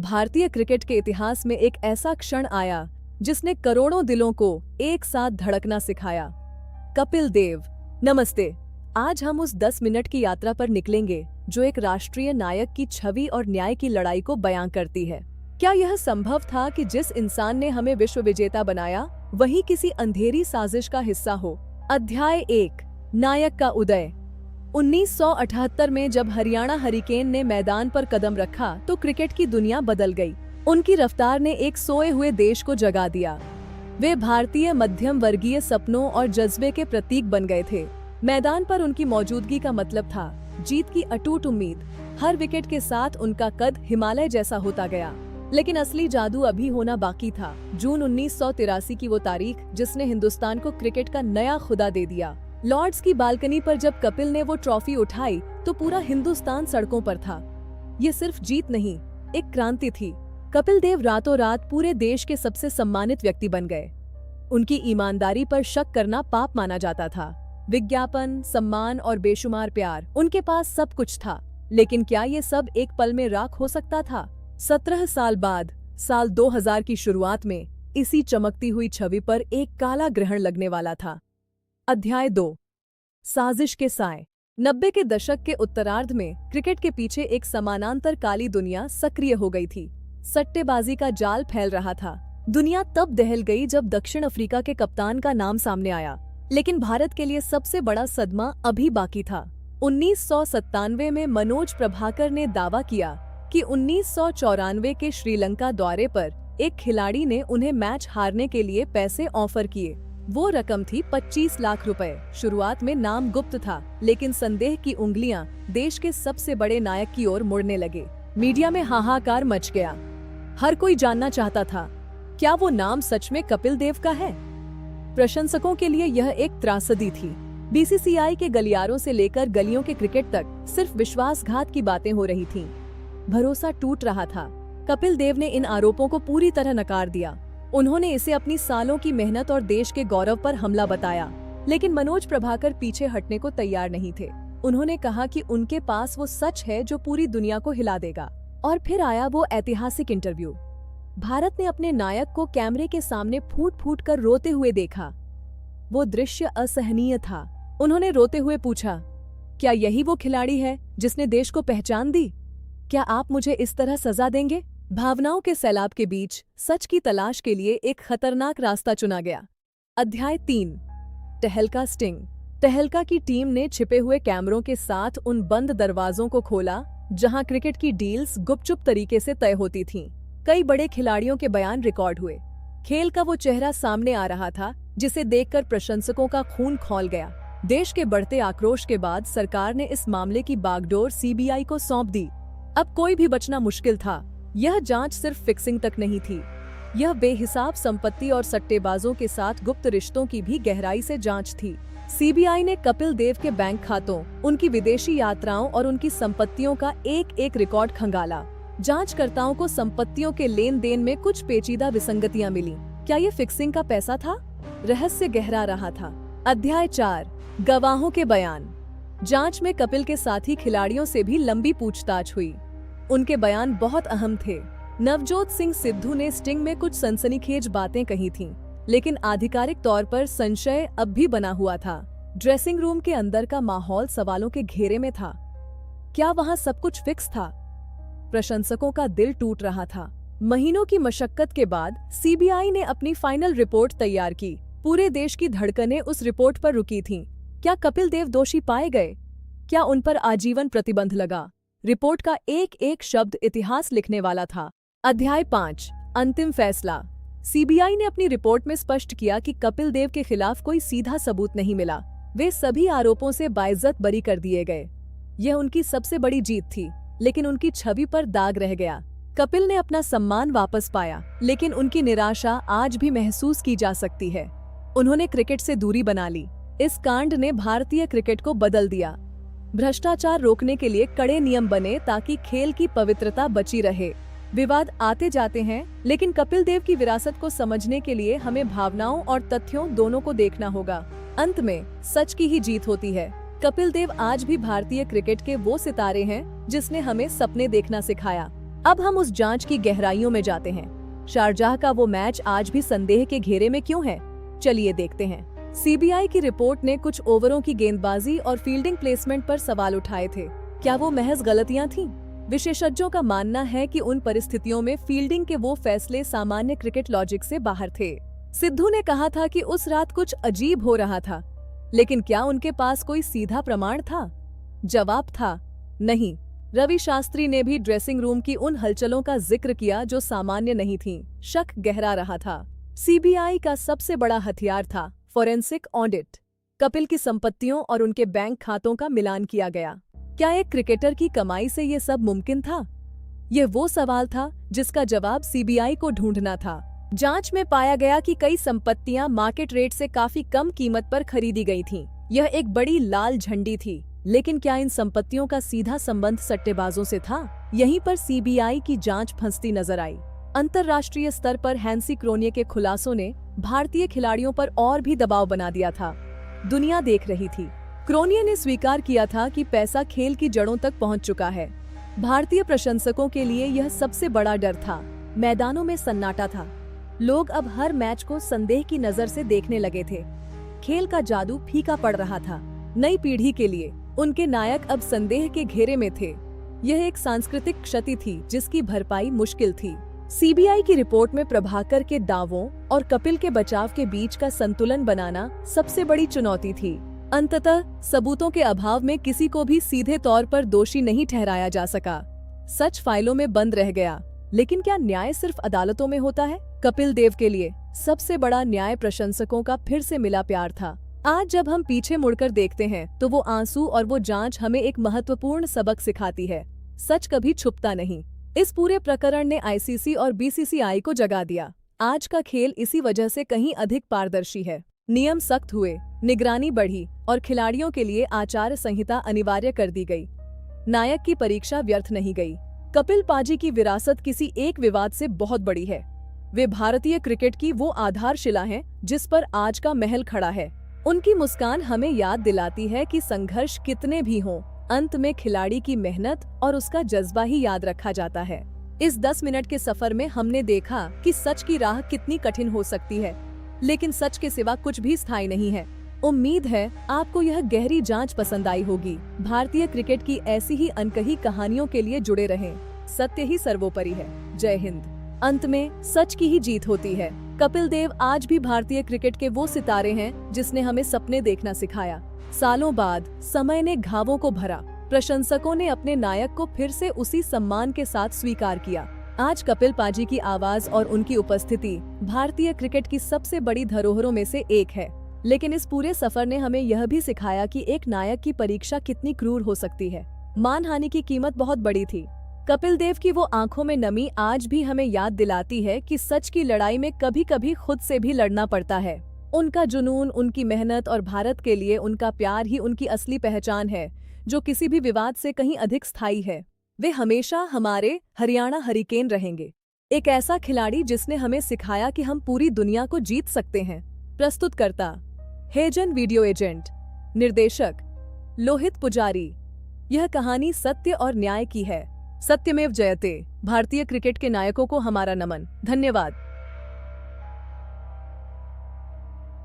भारतीय क्रिकेट के इतिहास में एक ऐसा क्षण आया जिसने करोड़ों दिलों को एक साथ धड़कना सिखाया। कपिल देव। नमस्ते। आज हम उस 10 मिनट की यात्रा पर निकलेंगे जो एक राष्ट्रीय नायक की छवि और न्याय की लड़ाई को बयां करती है। क्या यह संभव था कि जिस इंसान ने हमें विश्व विजेता बनाया वही किसी अंधेरी साजिश का हिस्सा हो? अध्याय 1, नायक का उदय। 1978 में जब हरियाणा हरिकेन ने मैदान पर कदम रखा तो क्रिकेट की दुनिया बदल गई। उनकी रफ्तार ने एक सोए हुए देश को जगा दिया। वे भारतीय मध्यम वर्गीय सपनों और जज्बे के प्रतीक बन गए थे। मैदान पर उनकी मौजूदगी का मतलब था जीत की अटूट उम्मीद। हर विकेट के साथ उनका कद हिमालय जैसा होता गया। लेकिन असली जादू अभी होना बाकी था। जून 1983 की वो तारीख जिसने हिंदुस्तान को क्रिकेट का नया खुदा दे दिया। लॉर्ड्स की बालकनी पर जब कपिल ने वो ट्रॉफी उठाई तो पूरा हिंदुस्तान सड़कों पर था। ये सिर्फ जीत नहीं, एक क्रांति थी। कपिल देव रातों रात पूरे देश के सबसे सम्मानित व्यक्ति बन गए। उनकी ईमानदारी पर शक करना पाप माना जाता था। विज्ञापन, सम्मान और बेशुमार प्यार, उनके पास सब कुछ था। लेकिन क्या ये सब एक पल में राख हो सकता था? 17 साल बाद, साल 2000 की शुरुआत में इसी चमकती हुई छवि पर एक काला ग्रहण लगने वाला था। अध्याय 2, साजिश के साए। 90 के दशक के उत्तरार्ध में क्रिकेट के पीछे एक समानांतर काली दुनिया सक्रिय हो गई थी। सट्टेबाजी का जाल फैल रहा था। दुनिया तब दहल गई जब दक्षिण अफ्रीका के कप्तान का नाम सामने आया। लेकिन भारत के लिए सबसे बड़ा सदमा अभी बाकी था। 1997 में मनोज प्रभाकर ने दावा किया कि 1994 के श्रीलंका दौरे पर एक खिलाड़ी ने उन्हें मैच हारने के लिए पैसे ऑफर किए। वो रकम थी 25 लाख रुपए। शुरुआत में नाम गुप्त था, लेकिन संदेह की उंगलियां देश के सबसे बड़े नायक की ओर मुड़ने लगे। मीडिया में हाहाकार मच गया। हर कोई जानना चाहता था, क्या वो नाम सच में कपिल देव का है? प्रशंसकों के लिए यह एक त्रासदी थी। बीसीसीआई के गलियारों से लेकर गलियों के क्रिकेट तक सिर्फ विश्वासघात की बातें हो रही थीं। भरोसा टूट रहा था। कपिल देव ने इन आरोपों को पूरी तरह नकार दिया। उन्होंने इसे अपनी सालों की मेहनत और देश के गौरव पर हमला बताया। लेकिन मनोज प्रभाकर पीछे हटने को तैयार नहीं थे। उन्होंने कहा कि उनके पास वो सच है जो पूरी दुनिया को हिला देगा। और फिर आया वो ऐतिहासिक इंटरव्यू। भारत ने अपने नायक को कैमरे के सामने फूट फूट कर रोते हुए देखा। वो दृश्य असहनीय था। उन्होंने रोते हुए पूछा, क्या यही वो खिलाड़ी है जिसने देश को पहचान दी? क्या आप मुझे इस तरह सजा देंगे? भावनाओं के सैलाब के बीच सच की तलाश के लिए एक खतरनाक रास्ता चुना गया। अध्याय 3, तहलका स्टिंग। तहलका की टीम ने छिपे हुए कैमरों के साथ उन बंद दरवाजों को खोला जहां क्रिकेट की डील्स गुपचुप तरीके से तय होती थीं। कई बड़े खिलाड़ियों के बयान रिकॉर्ड हुए। खेल का वो चेहरा सामने आ रहा था जिसे देखकर प्रशंसकों का खून खौल गया। देश के बढ़ते आक्रोश के बाद सरकार ने इस मामले की बागडोर सीबीआई को सौंप दी। अब कोई भी बचना मुश्किल था। यह जांच सिर्फ फिक्सिंग तक नहीं थी, यह बेहिसाब संपत्ति और सट्टेबाजों के साथ गुप्त रिश्तों की भी गहराई से जांच थी। सीबीआई ने कपिल देव के बैंक खातों, उनकी विदेशी यात्राओं और उनकी संपत्तियों का एक एक रिकॉर्ड खंगाला। जांचकर्ताओं को संपत्तियों के लेन देन में कुछ पेचीदा विसंगतियां मिली। क्या ये फिक्सिंग का पैसा था? रहस्य गहरा रहा था। अध्याय 4, गवाहों के बयान। जांच में कपिल के साथी खिलाड़ियों से भी लंबी पूछताछ हुई। उनके बयान बहुत अहम थे। नवजोत सिंह सिद्धू ने स्टिंग में कुछ सनसनीखेज बातें कही थीं, लेकिन आधिकारिक तौर पर संशय अब भी बना हुआ था। ड्रेसिंग रूम के अंदर का माहौल सवालों के घेरे में था। क्या वहां सब कुछ फिक्स था? प्रशंसकों का दिल टूट रहा था। महीनों की मशक्कत के बाद सीबीआई ने अपनी फाइनल रिपोर्ट तैयार की। पूरे देश की धड़कनें उस रिपोर्ट पर रुकी थीं। क्या कपिल देव दोषी पाए गए? क्या उन पर आजीवन प्रतिबंध लगा? रिपोर्ट का एक एक शब्द इतिहास लिखने वाला था। अध्याय 5, अंतिम फैसला। सीबीआई ने अपनी रिपोर्ट में स्पष्ट किया कि कपिल देव के खिलाफ कोई सीधा सबूत नहीं मिला। वे सभी आरोपों से बाइज्जत बरी कर दिए गए। यह उनकी सबसे बड़ी जीत थी, लेकिन उनकी छवि पर दाग रह गया। कपिल ने अपना सम्मान वापस पाया, लेकिन उनकी निराशा आज भी महसूस की जा सकती है। उन्होंने क्रिकेट से दूरी बना ली। इस कांड ने भारतीय क्रिकेट को बदल दिया। भ्रष्टाचार रोकने के लिए कड़े नियम बने ताकि खेल की पवित्रता बची रहे। विवाद आते जाते हैं, लेकिन कपिल देव की विरासत को समझने के लिए हमें भावनाओं और तथ्यों दोनों को देखना होगा। अंत में सच की ही जीत होती है। कपिल देव आज भी भारतीय क्रिकेट के वो सितारे हैं जिसने हमें सपने देखना सिखाया। अब हम उस जांच की गहराइयों में जाते हैं। शारजाह का वो मैच आज भी संदेह के घेरे में क्यों है? चलिए देखते हैं। सीबीआई की रिपोर्ट ने कुछ ओवरों की गेंदबाजी और फील्डिंग प्लेसमेंट पर सवाल उठाए थे। क्या वो महज गलतियां थीं? विशेषज्ञों का मानना है कि उन परिस्थितियों में फील्डिंग के वो फैसले सामान्य क्रिकेट लॉजिक से बाहर थे। सिद्धू ने कहा था कि उस रात कुछ अजीब हो रहा था, लेकिन क्या उनके पास कोई सीधा प्रमाण था? जवाब था नहीं। रवि शास्त्री ने भी ड्रेसिंग रूम की उन हलचलों का जिक्र किया जो सामान्य नहीं थीं। शक गहरा रहा था। सीबीआई का सबसे बड़ा हथियार था फॉरेंसिक ऑडिट। कपिल की संपत्तियों और उनके बैंक खातों का मिलान किया गया। क्या एक क्रिकेटर की कमाई से ये सब मुमकिन था? यह वो सवाल था जिसका जवाब सीबीआई को ढूंढना था। जांच में पाया गया कि कई संपत्तियां मार्केट रेट से काफी कम कीमत पर खरीदी गई थीं। यह एक बड़ी लाल झंडी थी। लेकिन क्या इन संपत्तियों का सीधा संबंध सट्टेबाजों से था? यहीं पर सीबीआई की जांच फंसती नजर आई। अंतर्राष्ट्रीय स्तर पर हैंसी क्रोनिये के खुलासों ने भारतीय खिलाड़ियों पर और भी दबाव बना दिया था। दुनिया देख रही थी। क्रोनिये ने स्वीकार किया था कि पैसा खेल की जड़ों तक पहुंच चुका है। भारतीय प्रशंसकों के लिए यह सबसे बड़ा डर था। मैदानों में सन्नाटा था। लोग अब हर मैच को संदेह की नजर से देखने लगे थे। खेल का जादू फीका पड़ रहा था। नई पीढ़ी के लिए उनके नायक अब संदेह के घेरे में थे। यह एक सांस्कृतिक क्षति थी जिसकी भरपाई मुश्किल थी। सीबीआई की रिपोर्ट में प्रभाकर के दावों और कपिल के बचाव के बीच का संतुलन बनाना सबसे बड़ी चुनौती थी। अंततः सबूतों के अभाव में किसी को भी सीधे तौर पर दोषी नहीं ठहराया जा सका। सच फाइलों में बंद रह गया। लेकिन क्या न्याय सिर्फ अदालतों में होता है? कपिल देव के लिए सबसे बड़ा न्याय प्रशंसकों का फिर से मिला प्यार था। आज जब हम पीछे मुड़कर देखते हैं तो वो आंसू और वो जांच हमें एक महत्वपूर्ण सबक सिखाती है। सच कभी छुपता नहीं। इस पूरे प्रकरण ने आईसीसी और बीसीसीआई को जगा दिया। आज का खेल इसी वजह से कहीं अधिक पारदर्शी है। नियम सख्त हुए, निगरानी बढ़ी और खिलाड़ियों के लिए आचार संहिता अनिवार्य कर दी गई। नायक की परीक्षा व्यर्थ नहीं गई। कपिल पाजी की विरासत किसी एक विवाद से बहुत बड़ी है। वे भारतीय क्रिकेट की वो आधारशिला हैं जिस पर आज का महल खड़ा है। उनकी मुस्कान हमें याद दिलाती है कि संघर्ष कितने भी हों, अंत में खिलाड़ी की मेहनत और उसका जज्बा ही याद रखा जाता है। इस 10 मिनट के सफर में हमने देखा कि सच की राह कितनी कठिन हो सकती है, लेकिन सच के सिवा कुछ भी स्थायी नहीं है। उम्मीद है आपको यह गहरी जांच पसंद आई होगी। भारतीय क्रिकेट की ऐसी ही अनकही कहानियों के लिए जुड़े रहें। सत्य ही सर्वोपरि है। जय हिंद। अंत में सच की ही जीत होती है। कपिल देव आज भी भारतीय क्रिकेट के वो सितारे हैं जिसने हमें सपने देखना सिखाया। सालों बाद समय ने घावों को भरा। प्रशंसकों ने अपने नायक को फिर से उसी सम्मान के साथ स्वीकार किया। आज कपिल पाजी की आवाज और उनकी उपस्थिति भारतीय क्रिकेट की सबसे बड़ी धरोहरों में से एक है। लेकिन इस पूरे सफर ने हमें यह भी सिखाया कि एक नायक की परीक्षा कितनी क्रूर हो सकती है। मानहानि की कीमत बहुत बड़ी थी। कपिल देव की वो आंखों में नमी आज भी हमें याद दिलाती है कि सच की लड़ाई में कभी कभी खुद से भी लड़ना पड़ता है। उनका जुनून, उनकी मेहनत और भारत के लिए उनका प्यार ही उनकी असली पहचान है, जो किसी भी विवाद से कहीं अधिक स्थायी है। वे हमेशा हमारे हरियाणा हरिकेन रहेंगे। एक ऐसा खिलाड़ी जिसने हमें सिखाया कि हम पूरी दुनिया को जीत सकते हैं। प्रस्तुतकर्ता हेजन वीडियो एजेंट, निर्देशक लोहित पुजारी। यह कहानी सत्य और न्याय की है। सत्यमेव जयते। भारतीय क्रिकेट के नायकों को हमारा नमन। धन्यवाद।